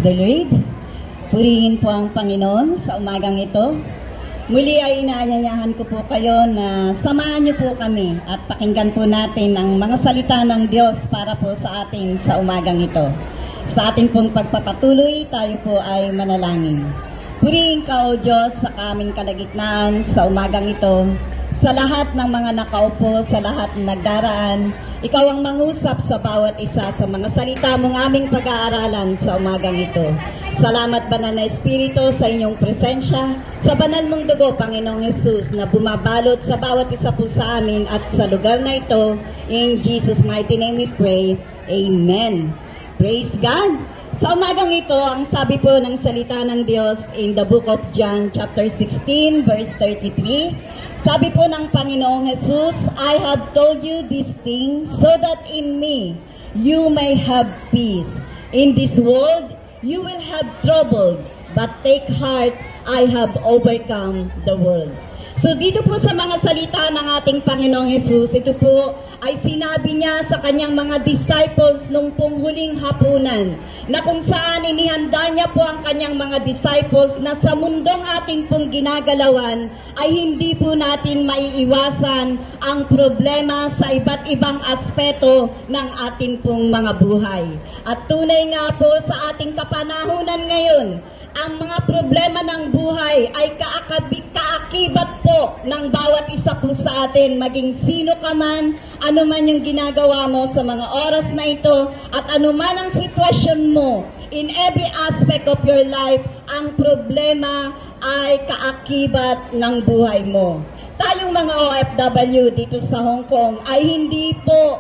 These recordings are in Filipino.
the Lord. Purihin po ang Panginoon sa umagang ito. Muli ay inaanyayahan ko po kayo na samahan niyo po kami at pakinggan po natin ang mga salita ng Diyos para po sa atin sa umagang ito. Sa ating pong pagpapatuloy, tayo po ay manalangin. Purihin ka, O Diyos, sa kaming kalagitnaan sa umagang ito. Sa lahat ng mga nakaupo, sa lahat ng nagdaraan, ikaw ang mangusap sa bawat isa sa mga salita mong aming pag-aaralan sa umagang ito. Salamat, Banal na Espiritu, sa inyong presensya, sa banal mong dugo, Panginoong Jesus, na bumabalot sa bawat isa po sa amin at sa lugar na ito. In Jesus' mighty name we pray. Amen. Praise God. Sa umagang ito, ang sabi po ng salita ng Diyos in the book of John chapter 16 verse 33, sabi po ng Panginoong Jesus, I have told you these things so that in me you may have peace. In this world you will have trouble, but take heart, I have overcome the world. So dito po sa mga salita ng ating Panginoong Jesus, ito po ay sinabi niya sa kanyang mga disciples nung pong huling hapunan, na kung saan inihanda niya po ang kanyang mga disciples na sa mundong ating pong ginagalawan ay hindi po natin maiiwasan ang problema sa iba't ibang aspeto ng ating pong mga buhay. At tunay nga po sa ating kapanahunan ngayon, ang mga problema ng buhay ay kaakibat po ng bawat isa po sa atin, maging sino ka man, ano man yung ginagawa mo sa mga oras na ito, at ano man ang sitwasyon mo, in every aspect of your life, ang problema ay kaakibat ng buhay mo. Tayong mga OFW dito sa Hong Kong ay hindi po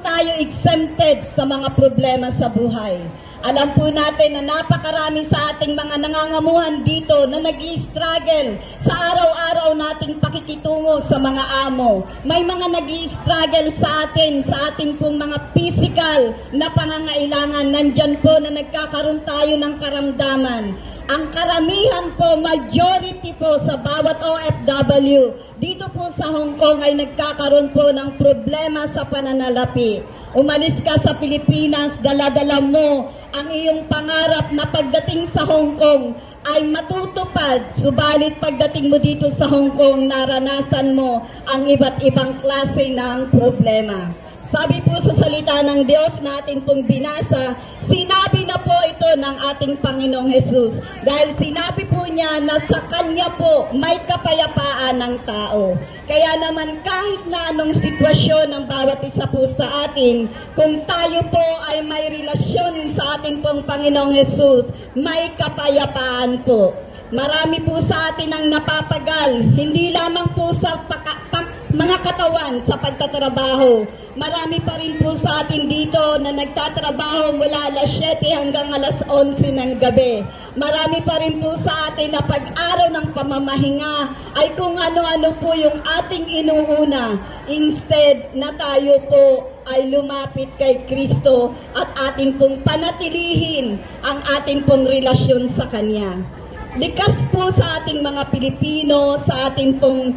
tayo exempted sa mga problema sa buhay. Alam po natin na napakarami sa ating mga nangangamuhan dito na nag-i-struggle sa araw-araw nating pakikitungo sa mga amo. May mga nag-i-struggle sa ating pong mga physical na pangangailangan. Nandyan po na nagkakaroon tayo ng karamdaman. Ang karamihan po, majority po sa bawat OFW, dito po sa Hong Kong ay nagkakaroon po ng problema sa pananalapi. Umalis ka sa Pilipinas, dala-dala mo ang iyong pangarap na pagdating sa Hong Kong ay matutupad. Subalit pagdating mo dito sa Hong Kong, naranasan mo ang iba't ibang klase ng problema. Sabi po sa salita ng Diyos natin pong binasa, sinabi na po ito ng ating Panginoong Jesus. Dahil sinabi po niya na sa Kanya po may kapayapaan ng tao. Kaya naman kahit na anong sitwasyon ng bawat isa po sa atin, kung tayo po ay may relasyon sa ating pong Panginoong Jesus, may kapayapaan po. Marami po sa atin ang napapagal, hindi lamang po sa mga katawan sa pagtatrabaho. Marami pa rin po sa atin dito na nagtatrabaho mula alas 7 hanggang alas 11 ng gabi. Marami pa rin po sa atin na pag-araw ng pamamahinga ay kung ano-ano po yung ating inuuna. Instead na tayo po ay lumapit kay Kristo at ating pong panatilihin ang ating pong relasyon sa Kanya. Likas po sa ating mga Pilipino, sa ating pong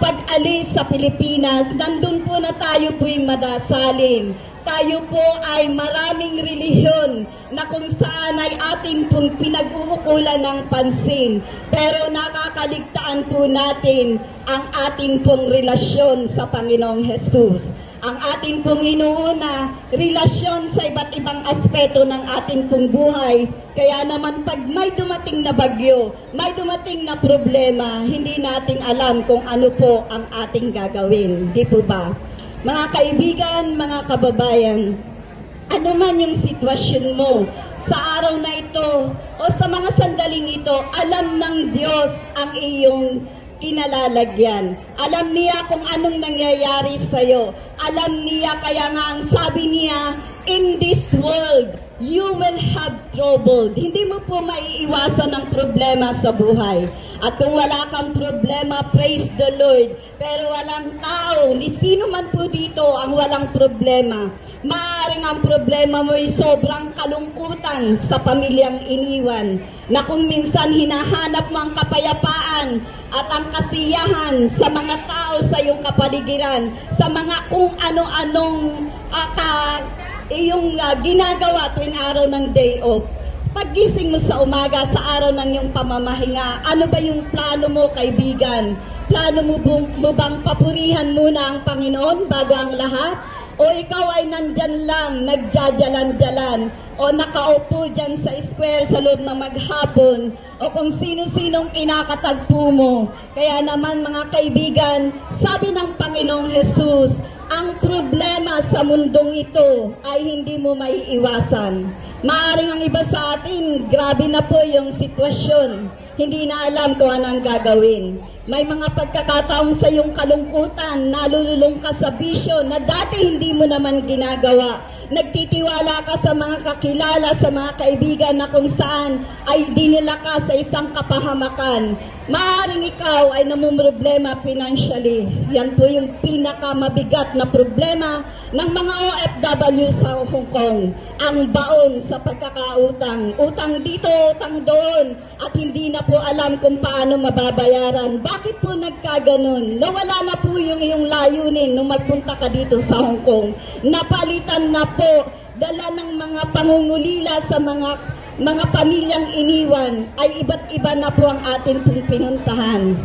pag-alis sa Pilipinas, nandun po na tayo po'y madasalin. Tayo po ay maraming relihiyon na kung saan ay ating pong pinag-uukulan ng pansin. Pero nakakaligtaan po natin ang ating pong relasyon sa Panginoong Jesus. Ang ating pong inuuna, relasyon sa iba't ibang aspeto ng ating pong buhay. Kaya naman pag may dumating na bagyo, may dumating na problema, hindi natin alam kung ano po ang ating gagawin. Di po ba? Mga kaibigan, mga kababayan, ano man yung sitwasyon mo sa araw na ito o sa mga sandaling ito, alam ng Diyos ang iyong kinalalagyan. Alam niya kung anong nangyayari sa'yo. Alam niya, kaya nga ang sabi niya, in this world, you will have trouble. Hindi mo po maiiwasan ang problema sa buhay. At kung wala kang problema, praise the Lord. Pero walang tao, ni sino man po dito ang walang problema. Maaaring ang problema mo ay sobrang kalungkutan sa pamilyang iniwan, na kung minsan hinahanap mo ang kapayapaan at ang kasiyahan sa mga tao sa iyong kapaligiran, sa mga kung ano-anong iyong ginagawa tuwing araw ng day off. Paggising mo sa umaga, sa araw ng iyong pamamahinga, ano ba yung plano mo, kaibigan? Plano mo bang papurihan muna ang Panginoon bago ang lahat? O ikaw ay nandyan lang, nagjajalan-jalan, o nakaupo dyan sa square sa loob ng maghapon, o kung sino-sinong kinakatagpo mo. Kaya naman mga kaibigan, sabi ng Panginoong Jesus, ang problema sa mundong ito ay hindi mo maiiwasan. Maaring ang iba sa atin, grabe na po yung sitwasyon. Hindi na alam kung anong gagawin. May mga pagkakataong sa iyong kalungkutan, nalululong ka sa bisyo na dati hindi mo naman ginagawa. Nagtitiwala ka sa mga kakilala, sa mga kaibigan na kung saan ay dinila ka sa isang kapahamakan. Maaaring ikaw ay namumroblema financially. Yan po yung pinakamabigat na problema ng mga OFW sa Hong Kong. Ang baon sa pagkakautang. Utang dito, utang doon. At hindi na po alam kung paano mababayaran. Bakit po nagkaganon? Nawala na po yung iyong layunin nung magpunta ka dito sa Hong Kong. Napalitan na po, dala ng mga pangungulila sa mga pamilyang iniwan, ay iba't iba na po ang atin pong pinuntahan.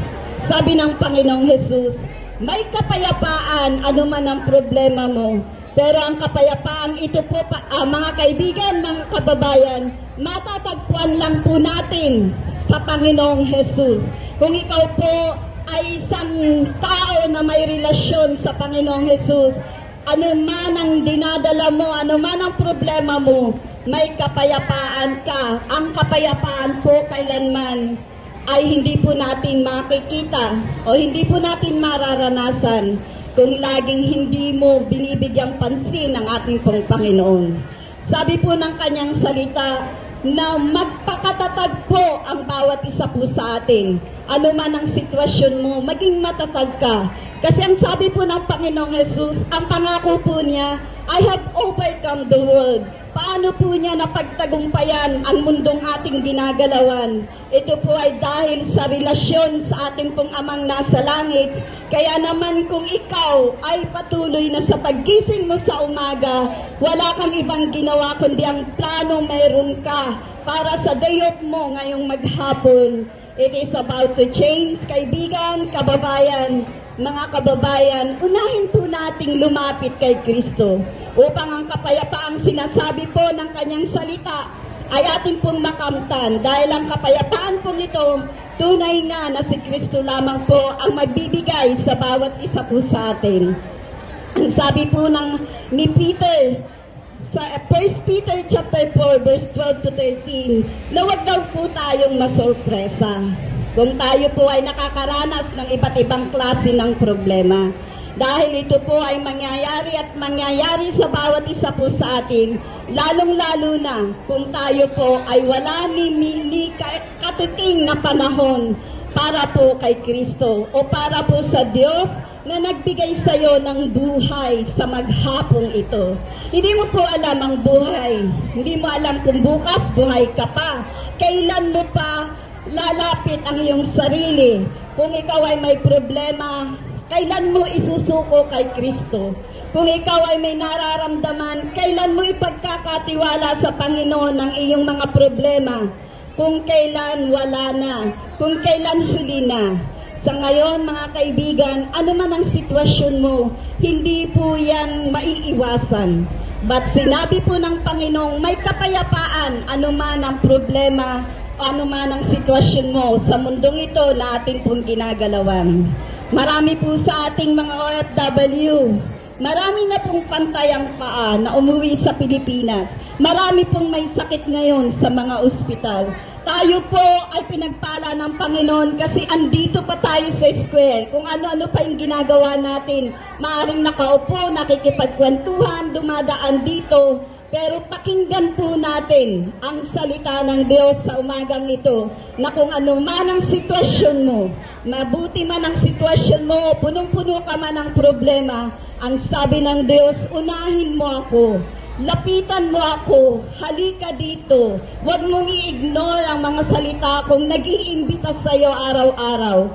Sabi ng Panginoong Jesus, may kapayapaan, anuman ang problema mo. Pero ang kapayapaan ito po, mga kaibigan, mga kababayan, matatagpuan lang po natin sa Panginoong Jesus. Kung ikaw po ay isang tao na may relasyon sa Panginoong Jesus, ano man ang dinadala mo, ano man ang problema mo, may kapayapaan ka. Ang kapayapaan po kailanman ay hindi po natin makikita o hindi po natin mararanasan kung laging hindi mo binibigyang pansin ang ating pong Panginoon. Sabi po ng kanyang salita na magpakatatag po ang bawat isa po sa atin. Ano man ang sitwasyon mo, maging matatag ka. Kasi ang sabi po ng Panginoong Jesus, ang pangako po niya, I have overcome the world. Paano po niya napagtagumpayan ang mundong ating ginagalawan? Ito po ay dahil sa relasyon sa ating pong Amang nasa langit. Kaya naman kung ikaw ay patuloy na sa paggising mo sa umaga, wala kang ibang ginawa kundi ang plano mayroon ka para sa day off mo ngayong maghapon. It is about to change, kaibigan, kababayan. Mga kababayan, unahin po nating lumapit kay Kristo upang ang kapayapaang sinasabi po ng kanyang salita ay ating pong makamtan. Dahil ang kapayapaan po nito, tunay nga na si Kristo lamang po ang magbibigay sa bawat isa po sa atin. Ang sabi po ni Peter sa 1 Peter chapter 4 verse 12 to 13, na wag daw po tayong masorpresa kung tayo po ay nakakaranas ng iba't ibang klase ng problema. Dahil ito po ay mangyayari at mangyayari sa bawat isa po sa atin, lalong-lalo na kung tayo po ay wala ni katiting na panahon para po kay Kristo o para po sa Diyos na nagbigay sa iyo ng buhay sa maghapong ito. Hindi mo po alam ang buhay. Hindi mo alam kung bukas buhay ka pa. Kailan mo pa lalapit ang iyong sarili. Kung ikaw ay may problema, kailan mo isusuko kay Kristo? Kung ikaw ay may nararamdaman, kailan mo ipagkakatiwala sa Panginoon ang iyong mga problema? Kung kailan wala na, kung kailan huli na. Sa ngayon, mga kaibigan, ano man ang sitwasyon mo, hindi po yan maiiwasan. But sinabi po ng Panginoong may kapayapaan, ano man ang problema, ano man ang sitwasyon mo sa mundong ito na ating pong ginagalawan. Marami po sa ating mga OFW, marami na pong pantay ang paa na umuwi sa Pilipinas. Marami pong may sakit ngayon sa mga ospital. Tayo po ay pinagpala ng Panginoon kasi andito pa tayo sa square. Kung ano-ano pa yung ginagawa natin, maaaring nakaupo, nakikipagkwentuhan, dumadaan dito. Pero pakinggan po natin ang salita ng Diyos sa umagang ito na kung ano man ang sitwasyon mo, mabuti man ang sitwasyon mo, punong-puno ka man ng problema, ang sabi ng Diyos, unahin mo ako, lapitan mo ako, halika dito, huwag mong i-ignore ang mga salita kong nag-iimbita sa iyo araw-araw.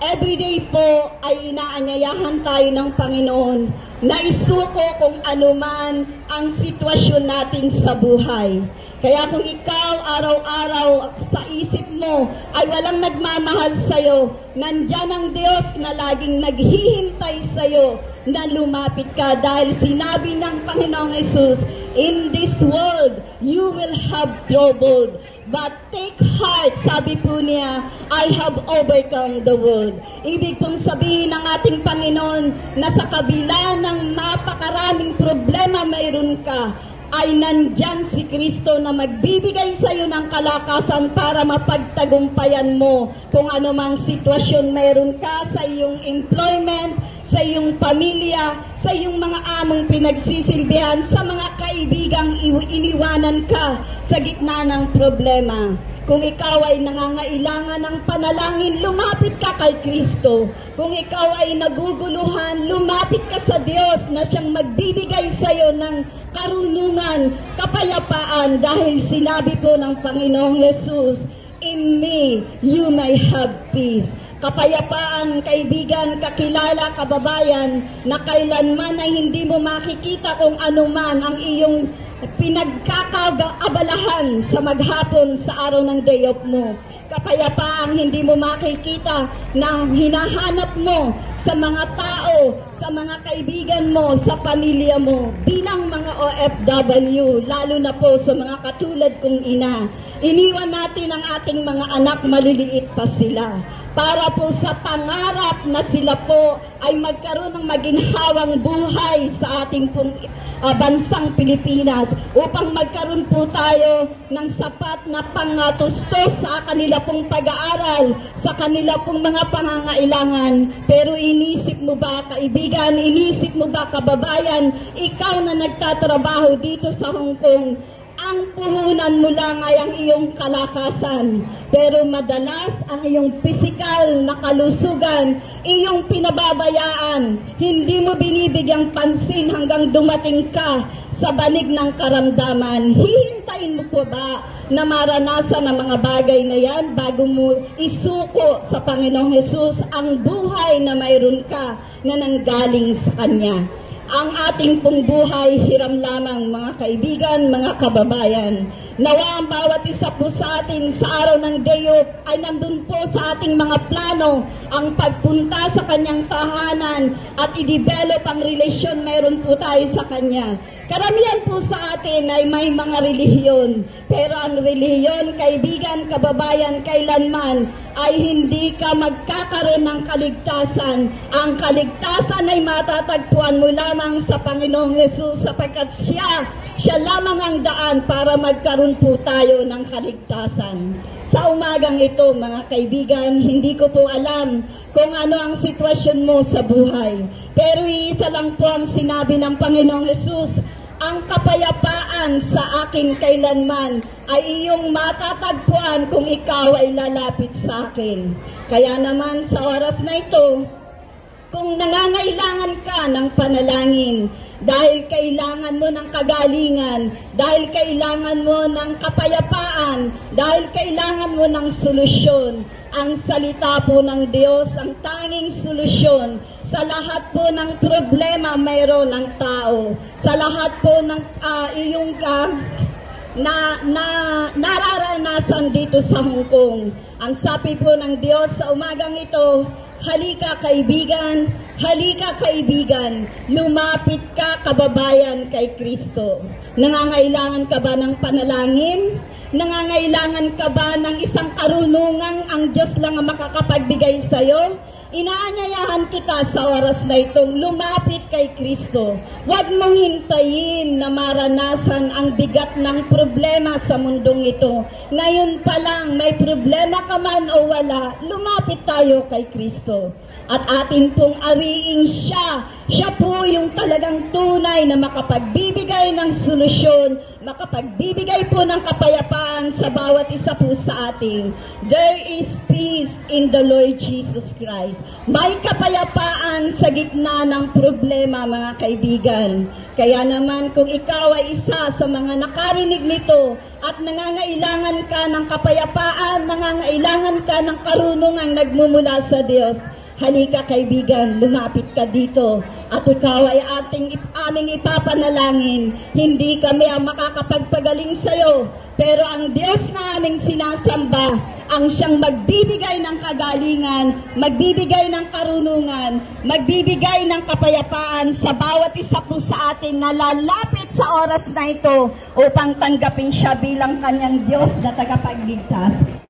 everyday po ay inaanyayahan tayo ng Panginoon na isuko kung anuman ang sitwasyon natin sa buhay. Kaya kung ikaw araw-araw sa isip mo ay walang nagmamahal sa'yo, nandyan ang Diyos na laging naghihintay sa'yo na lumapit ka dahil sinabi ng Panginoong Jesus, in this world you will have trouble. But take heart, sabi po niya, I have overcome the world. Ibig pong sabihin ng ating Panginoon na sa kabila ng napakaraming problema mayroon ka, ay nandyan si Kristo na magbibigay sa iyo ng kalakasan para mapagtagumpayan mo kung anumang sitwasyon mayroon ka sa iyong employment, sa iyong pamilya, sa iyong mga among pinagsisilbihan, sa mga kaibigang iniwanan ka sa gitna ng problema. Kung ikaw ay nangangailangan ng panalangin, lumapit ka kay Kristo. Kung ikaw ay naguguluhan, lumapit ka sa Diyos na siyang magbibigay sa iyo ng karunungan, kapayapaan, dahil sinabi po ng Panginoong Jesus, in me you may have peace. Kapayapaan, kaibigan, kakilala, kababayan, na kailanman ay hindi mo makikita kung anuman ang iyong pinagkakaabalahan sa maghapon sa araw ng day off mo. Kapayapaang hindi mo makikita na hinahanap mo sa mga tao, sa mga kaibigan mo, sa pamilya mo, bilang mga OFW, lalo na po sa mga katulad kong ina. Iniwan natin ang ating mga anak, maliliit pa sila, para po sa pangarap na sila po ay magkaroon ng maginhawang buhay sa ating pong bansang Pilipinas, upang magkaroon po tayo ng sapat na pangatustos sa kanila pong pag-aaral, sa kanila pong mga pangangailangan. Pero inisip mo ba, kaibigan, inisip mo ba, kababayan, ikaw na nagtatrabaho dito sa Hong Kong, ang puhunan mo lang ay ang iyong kalakasan, pero madalas ang iyong pisikal na kalusugan, iyong pinababayaan, hindi mo binibigyang pansin hanggang dumating ka sa banig ng karamdaman. Hihintayin mo po ba na maranasan ang mga bagay na yan bago mo isuko sa Panginoong Jesus ang buhay na mayroon ka na nanggaling sa Kanya? Ang ating pong buhay, hiram lamang, mga kaibigan, mga kababayan. Nawa ang bawat isa po sa atin sa araw ng day off ay nandun po sa ating mga plano ang pagpunta sa kanyang tahanan at i-develop ang relasyon mayroon po tayo sa kanya. Karamihan po sa atin ay may mga relihiyon, pero ang relihiyon, kaibigan, kababayan, kailanman ay hindi ka magkakaroon ng kaligtasan. Ang kaligtasan ay matatagpuan mo lamang sa Panginoong Jesus, sapagkat siya lamang ang daan para magkaroon po tayo ng kaligtasan. Sa umagang ito, mga kaibigan, hindi ko po alam kung ano ang sitwasyon mo sa buhay. Pero iisa lang po ang sinabi ng Panginoong Jesus, ang kapayapaan sa akin kailanman ay iyong matatagpuan kung ikaw ay lalapit sa akin. Kaya naman sa oras na ito, kung nangangailangan ka ng panalangin, dahil kailangan mo ng kagalingan, dahil kailangan mo ng kapayapaan, dahil kailangan mo ng solusyon, ang salita po ng Diyos, ang tanging solusyon sa lahat po ng problema mayroon ng tao, sa lahat po ng iyong nararanasan dito sa Hong Kong. Ang sabi po ng Diyos sa umagang ito, halika kaibigan, lumapit ka kababayan kay Kristo. Nangangailangan ka ba ng panalangin? Nangangailangan ka ba ng isang karunungang ang Diyos lang ang makakapagbigay sa iyo? Inaanyayahan kita sa oras na itong lumapit kay Kristo. Huwag mong hintayin na maranasan ang bigat ng problema sa mundong ito. Ngayon pa lang, may problema ka man o wala, lumapit tayo kay Kristo. At atin pong ariing siya Siya po yung talagang tunay na makapagbibigay ng solusyon, makapagbibigay po ng kapayapaan sa bawat isa po sa ating. There is peace in the Lord Jesus Christ. May kapayapaan sa gitna ng problema, mga kaibigan. Kaya naman kung ikaw ay isa sa mga nakarinig nito at nangangailangan ka ng kapayapaan, nangangailangan ka ng karunungang nagmumula sa Diyos, halika kaibigan, lumapit ka dito at ikaw ay aming ipapanalangin. Hindi kami ang makakapagpagaling sa iyo, pero ang Diyos na aming sinasamba, ang siyang magbibigay ng kagalingan, magbibigay ng karunungan, magbibigay ng kapayapaan sa bawat isa po sa atin na lalapit sa oras na ito upang tanggapin siya bilang kanyang Diyos na tagapagligtas.